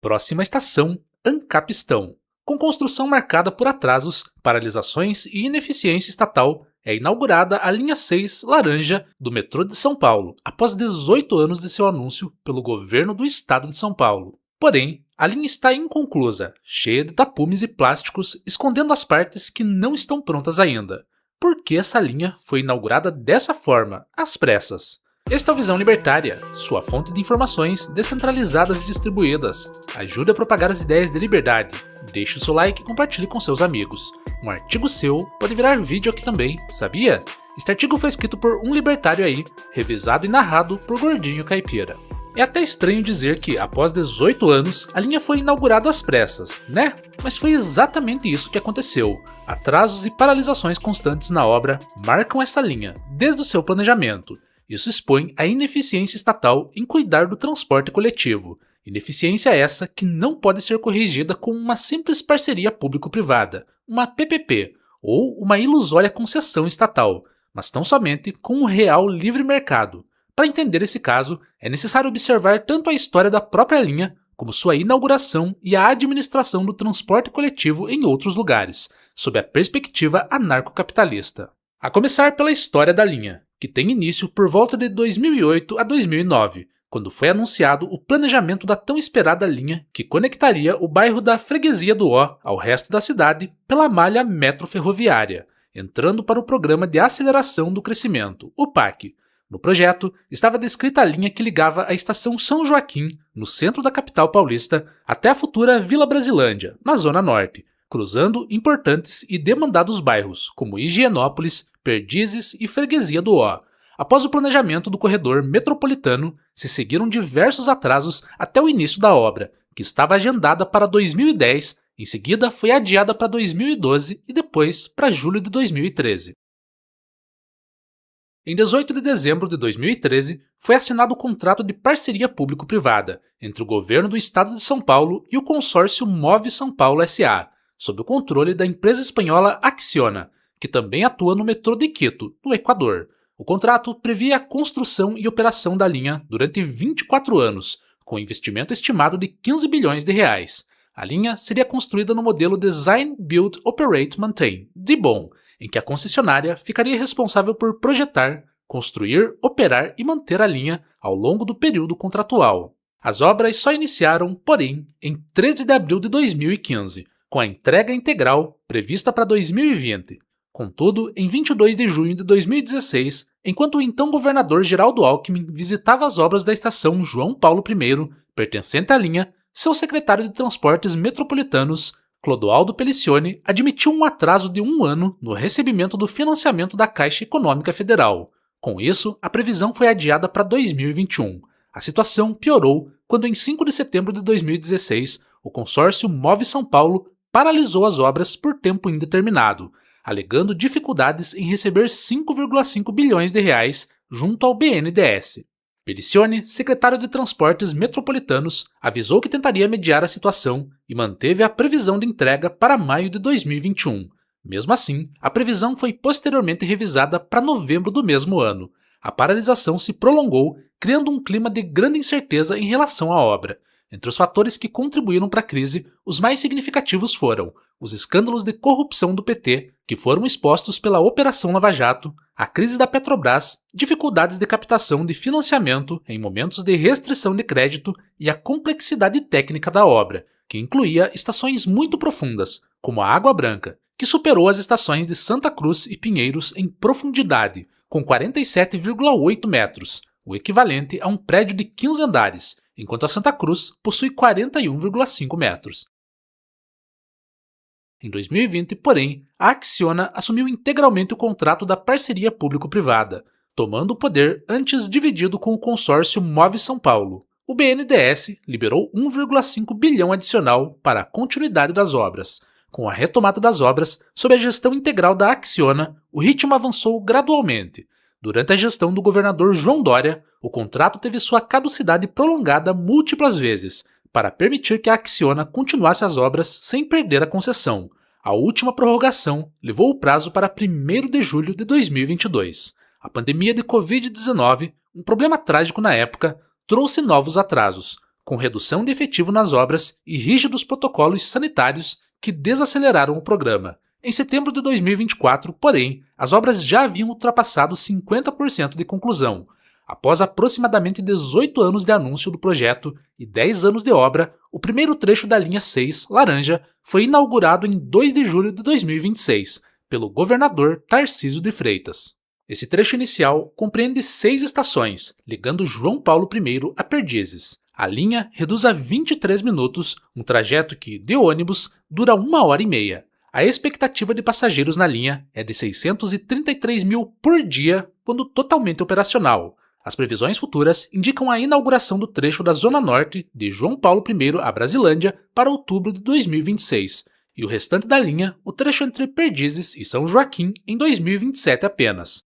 Próxima estação, Ancapistão. Com construção marcada por atrasos, paralisações e ineficiência estatal, é inaugurada a linha 6 laranja do metrô de São Paulo, após 18 anos de seu anúncio pelo governo do estado de São Paulo. Porém, a linha está inconclusa, cheia de tapumes e plásticos, escondendo as partes que não estão prontas ainda. Por que essa linha foi inaugurada dessa forma, às pressas? Esta é a Visão Libertária, sua fonte de informações descentralizadas e distribuídas. Ajude a propagar as ideias de liberdade. Deixe o seu like e compartilhe com seus amigos. Um artigo seu pode virar vídeo aqui também, sabia? Este artigo foi escrito por um libertário aí, revisado e narrado por Gordinho Caipira. É até estranho dizer que, após 18 anos, a linha foi inaugurada às pressas, né? Mas foi exatamente isso que aconteceu. Atrasos e paralisações constantes na obra marcam essa linha, desde o seu planejamento. Isso expõe a ineficiência estatal em cuidar do transporte coletivo. Ineficiência essa que não pode ser corrigida com uma simples parceria público-privada, uma PPP, ou uma ilusória concessão estatal, mas tão somente com um real livre mercado. Para entender esse caso, é necessário observar tanto a história da própria linha, como sua inauguração e a administração do transporte coletivo em outros lugares, sob a perspectiva anarcocapitalista. A começar pela história da linha, que tem início por volta de 2008 a 2009, quando foi anunciado o planejamento da tão esperada linha que conectaria o bairro da Freguesia do Ó ao resto da cidade pela malha metroferroviária, entrando para o Programa de Aceleração do Crescimento, o PAC. No projeto, estava descrita a linha que ligava a estação São Joaquim, no centro da capital paulista, até a futura Vila Brasilândia, na Zona Norte, cruzando importantes e demandados bairros, como Higienópolis, Perdizes e Freguesia do Ó. Após o planejamento do corredor metropolitano, se seguiram diversos atrasos até o início da obra, que estava agendada para 2010, em seguida foi adiada para 2012 e depois para julho de 2013. Em 18 de dezembro de 2013, foi assinado o contrato de parceria público-privada entre o governo do estado de São Paulo e o consórcio Move São Paulo S.A., sob o controle da empresa espanhola Acciona, que também atua no metrô de Quito, no Equador. O contrato previa a construção e operação da linha durante 24 anos, com investimento estimado de 15 bilhões de reais. A linha seria construída no modelo Design, Build, Operate, Maintain, DBOM, em que a concessionária ficaria responsável por projetar, construir, operar e manter a linha ao longo do período contratual. As obras só iniciaram, porém, em 13 de abril de 2015, com a entrega integral prevista para 2020. Contudo, em 22 de junho de 2016, enquanto o então governador Geraldo Alckmin visitava as obras da estação João Paulo I, pertencente à linha, seu secretário de Transportes Metropolitanos, Clodoaldo Pelicione, admitiu um atraso de 1 ano no recebimento do financiamento da Caixa Econômica Federal. Com isso, a previsão foi adiada para 2021. A situação piorou quando, em 5 de setembro de 2016, o consórcio Move São Paulo paralisou as obras por tempo indeterminado, alegando dificuldades em receber 5,5 bilhões de reais junto ao BNDES. Pelicione, secretário de Transportes Metropolitanos, avisou que tentaria mediar a situação e manteve a previsão de entrega para maio de 2021. Mesmo assim, a previsão foi posteriormente revisada para novembro do mesmo ano. A paralisação se prolongou, criando um clima de grande incerteza em relação à obra. Entre os fatores que contribuíram para a crise, os mais significativos foram os escândalos de corrupção do PT, que foram expostos pela Operação Lava Jato, a crise da Petrobras, dificuldades de captação de financiamento em momentos de restrição de crédito e a complexidade técnica da obra, que incluía estações muito profundas, como a Água Branca, que superou as estações de Santa Cruz e Pinheiros em profundidade, com 47,8 metros, o equivalente a um prédio de 15 andares, enquanto a Santa Cruz possui 41,5 metros. Em 2020, porém, a Acciona assumiu integralmente o contrato da parceria público-privada, tomando o poder antes dividido com o consórcio Move São Paulo. O BNDES liberou 1,5 bilhão adicional para a continuidade das obras. Com a retomada das obras, sob a gestão integral da Acciona, o ritmo avançou gradualmente. Durante a gestão do governador João Dória, o contrato teve sua caducidade prolongada múltiplas vezes, para permitir que a Acciona continuasse as obras sem perder a concessão. A última prorrogação levou o prazo para 1º de julho de 2022. A pandemia de Covid-19, um problema trágico na época, trouxe novos atrasos. com redução de efetivo nas obras e rígidos protocolos sanitários que desaceleraram o programa. Em setembro de 2024, porém, as obras já haviam ultrapassado 50% de conclusão. Após aproximadamente 18 anos de anúncio do projeto e 10 anos de obra, o primeiro trecho da linha 6, Laranja, foi inaugurado em 2 de julho de 2026, pelo governador Tarcísio de Freitas. Esse trecho inicial compreende 6 estações, ligando João Paulo I a Perdizes. A linha reduz a 23 minutos, um trajeto que, de ônibus, dura 1h30. A expectativa de passageiros na linha é de 633 mil por dia quando totalmente operacional. As previsões futuras indicam a inauguração do trecho da Zona Norte de João Paulo I a Brasilândia para outubro de 2026, e o restante da linha, o trecho entre Perdizes e São Joaquim, em 2027 apenas.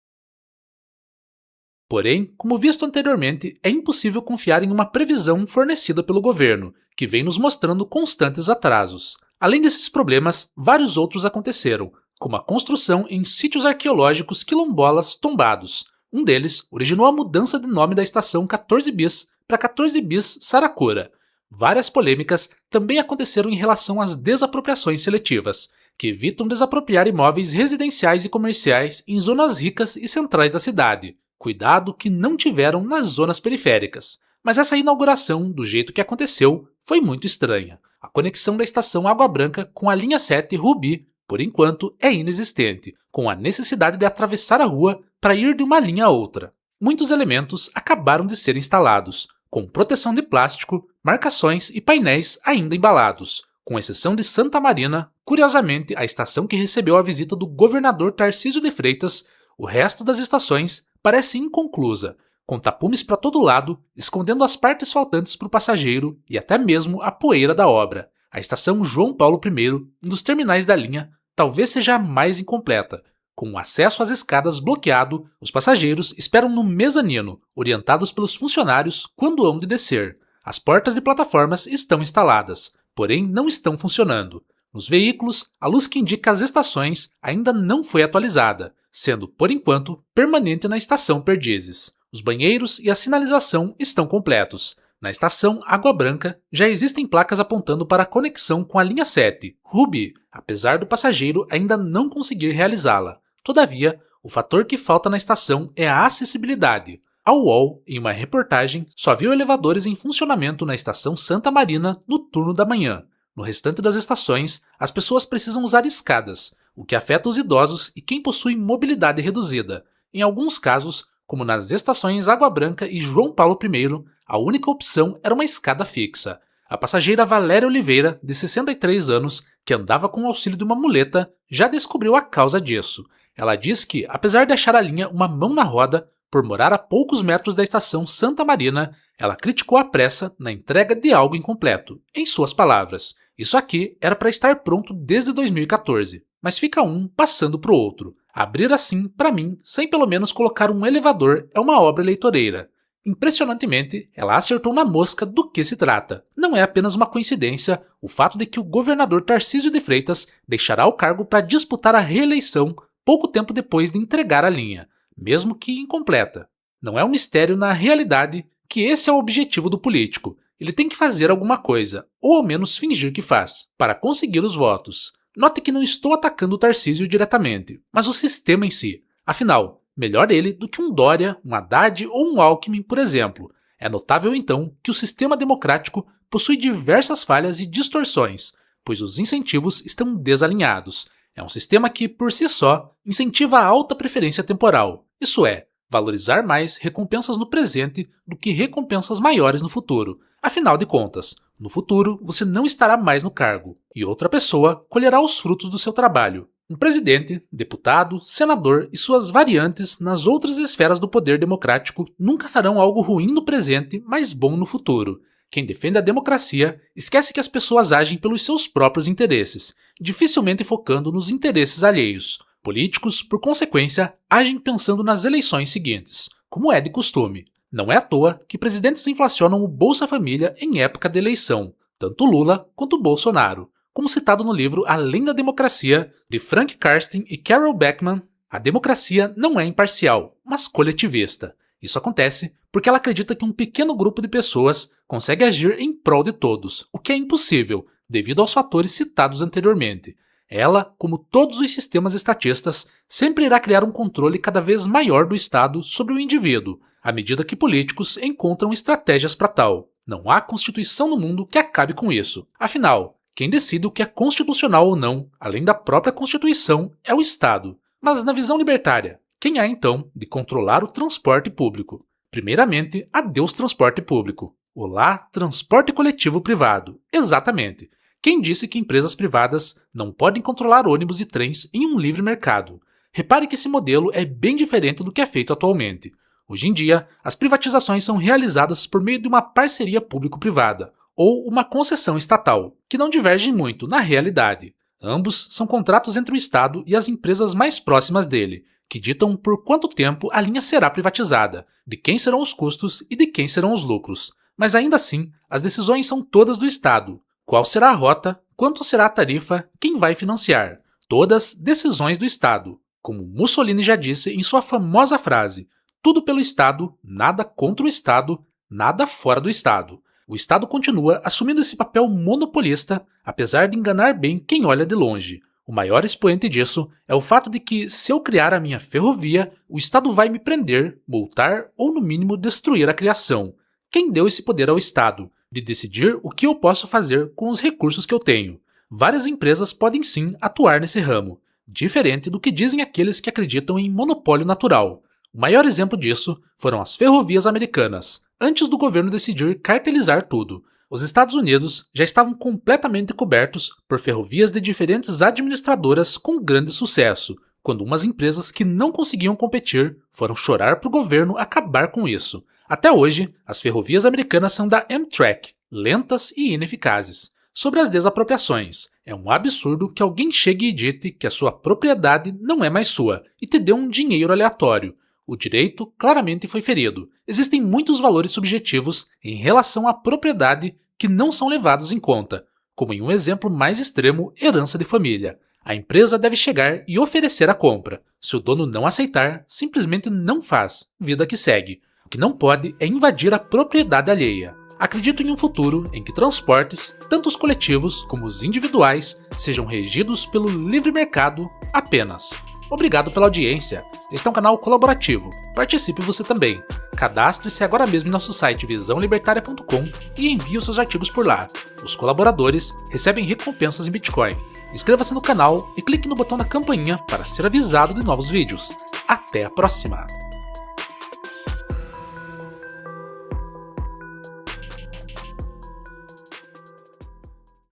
Porém, como visto anteriormente, é impossível confiar em uma previsão fornecida pelo governo, que vem nos mostrando constantes atrasos. Além desses problemas, vários outros aconteceram, como a construção em sítios arqueológicos quilombolas tombados. Um deles originou a mudança de nome da estação 14 Bis para 14 Bis Saracura. Várias polêmicas também aconteceram em relação às desapropriações seletivas, que evitam desapropriar imóveis residenciais e comerciais em zonas ricas e centrais da cidade. Cuidado que não tiveram nas zonas periféricas. Mas essa inauguração, do jeito que aconteceu, foi muito estranha. A conexão da estação Água Branca com a linha 7 Rubi, por enquanto, é inexistente, com a necessidade de atravessar a rua para ir de uma linha a outra. Muitos elementos acabaram de ser instalados, com proteção de plástico, marcações e painéis ainda embalados. Com exceção de Santa Marina, curiosamente a estação que recebeu a visita do governador Tarcísio de Freitas, o resto das estações parece inconclusa, com tapumes para todo lado, escondendo as partes faltantes para o passageiro e até mesmo a poeira da obra. A estação João Paulo I, um dos terminais da linha, talvez seja a mais incompleta. Com o acesso às escadas bloqueado, os passageiros esperam no mezanino, orientados pelos funcionários quando hão de descer. As portas de plataformas estão instaladas, porém não estão funcionando. Nos veículos, a luz que indica as estações ainda não foi atualizada, sendo, por enquanto, permanente na estação Perdizes. Os banheiros e a sinalização estão completos. Na estação Água Branca, já existem placas apontando para a conexão com a linha 7, Rubi, apesar do passageiro ainda não conseguir realizá-la. Todavia, o fator que falta na estação é a acessibilidade. A UOL, em uma reportagem, só viu elevadores em funcionamento na estação Santa Marina no turno da manhã. No restante das estações, as pessoas precisam usar escadas, o que afeta os idosos e quem possui mobilidade reduzida. Em alguns casos, como nas estações Água Branca e João Paulo I, a única opção era uma escada fixa. A passageira Valéria Oliveira, de 63 anos, que andava com o auxílio de uma muleta, já descobriu a causa disso. Ela diz que, apesar de achar a linha uma mão na roda, por morar a poucos metros da estação Santa Marina, ela criticou a pressa na entrega de algo incompleto. Em suas palavras, isso aqui era para estar pronto desde 2014, mas fica um passando para o outro. Abrir assim, para mim, sem pelo menos colocar um elevador, é uma obra eleitoreira. Impressionantemente, ela acertou na mosca do que se trata. Não é apenas uma coincidência o fato de que o governador Tarcísio de Freitas deixará o cargo para disputar a reeleição pouco tempo depois de entregar a linha, mesmo que incompleta. Não é um mistério na realidade que esse é o objetivo do político. Ele tem que fazer alguma coisa, ou ao menos fingir que faz, para conseguir os votos. Note que não estou atacando o Tarcísio diretamente, mas o sistema em si. Afinal, melhor ele do que um Dória, um Haddad ou um Alckmin, por exemplo. É notável então que o sistema democrático possui diversas falhas e distorções, pois os incentivos estão desalinhados. É um sistema que, por si só, incentiva a alta preferência temporal, isso é, valorizar mais recompensas no presente do que recompensas maiores no futuro. Afinal de contas, no futuro você não estará mais no cargo, e outra pessoa colherá os frutos do seu trabalho. Um presidente, deputado, senador e suas variantes nas outras esferas do poder democrático nunca farão algo ruim no presente, mas bom no futuro. Quem defende a democracia esquece que as pessoas agem pelos seus próprios interesses, dificilmente focando nos interesses alheios. Políticos, por consequência, agem pensando nas eleições seguintes, como é de costume. Não é à toa que presidentes inflacionam o Bolsa Família em época de eleição, tanto Lula quanto Bolsonaro. Como citado no livro Além da Democracia, de Frank Karsten e Carol Beckman, a democracia não é imparcial, mas coletivista. Isso acontece porque ela acredita que um pequeno grupo de pessoas consegue agir em prol de todos, o que é impossível, devido aos fatores citados anteriormente. Ela, como todos os sistemas estatistas, sempre irá criar um controle cada vez maior do Estado sobre o indivíduo, à medida que políticos encontram estratégias para tal. Não há constituição no mundo que acabe com isso. Afinal, quem decide o que é constitucional ou não, além da própria Constituição, é o Estado. Mas na visão libertária, quem há então de controlar o transporte público? Primeiramente, adeus transporte público. Olá, transporte coletivo privado. Exatamente. Quem disse que empresas privadas não podem controlar ônibus e trens em um livre mercado? Repare que esse modelo é bem diferente do que é feito atualmente. Hoje em dia, as privatizações são realizadas por meio de uma parceria público-privada, ou uma concessão estatal, que não divergem muito na realidade. Ambos são contratos entre o Estado e as empresas mais próximas dele, que ditam por quanto tempo a linha será privatizada, de quem serão os custos e de quem serão os lucros. Mas ainda assim, as decisões são todas do Estado. Qual será a rota, quanto será a tarifa, quem vai financiar? Todas decisões do Estado. Como Mussolini já disse em sua famosa frase, tudo pelo Estado, nada contra o Estado, nada fora do Estado. O Estado continua assumindo esse papel monopolista, apesar de enganar bem quem olha de longe. O maior expoente disso é o fato de que, se eu criar a minha ferrovia, o Estado vai me prender, multar ou, no mínimo, destruir a criação. Quem deu esse poder ao Estado, de decidir o que eu posso fazer com os recursos que eu tenho? Várias empresas podem sim atuar nesse ramo, diferente do que dizem aqueles que acreditam em monopólio natural. O maior exemplo disso foram as ferrovias americanas, antes do governo decidir cartelizar tudo. Os Estados Unidos já estavam completamente cobertos por ferrovias de diferentes administradoras com grande sucesso, quando umas empresas que não conseguiam competir foram chorar para o governo acabar com isso. Até hoje, as ferrovias americanas são da Amtrak, lentas e ineficazes. Sobre as desapropriações, é um absurdo que alguém chegue e dite que a sua propriedade não é mais sua e te dê um dinheiro aleatório. O direito claramente foi ferido. Existem muitos valores subjetivos em relação à propriedade que não são levados em conta, como em um exemplo mais extremo, herança de família. A empresa deve chegar e oferecer a compra. Se o dono não aceitar, simplesmente não faz, vida que segue. O que não pode é invadir a propriedade alheia. Acredito em um futuro em que transportes, tanto os coletivos como os individuais, sejam regidos pelo livre mercado apenas. Obrigado pela audiência. Este é um canal colaborativo. Participe você também. Cadastre-se agora mesmo em nosso site visãolibertaria.com e envie os seus artigos por lá. Os colaboradores recebem recompensas em Bitcoin. Inscreva-se no canal e clique no botão da campainha para ser avisado de novos vídeos. Até a próxima!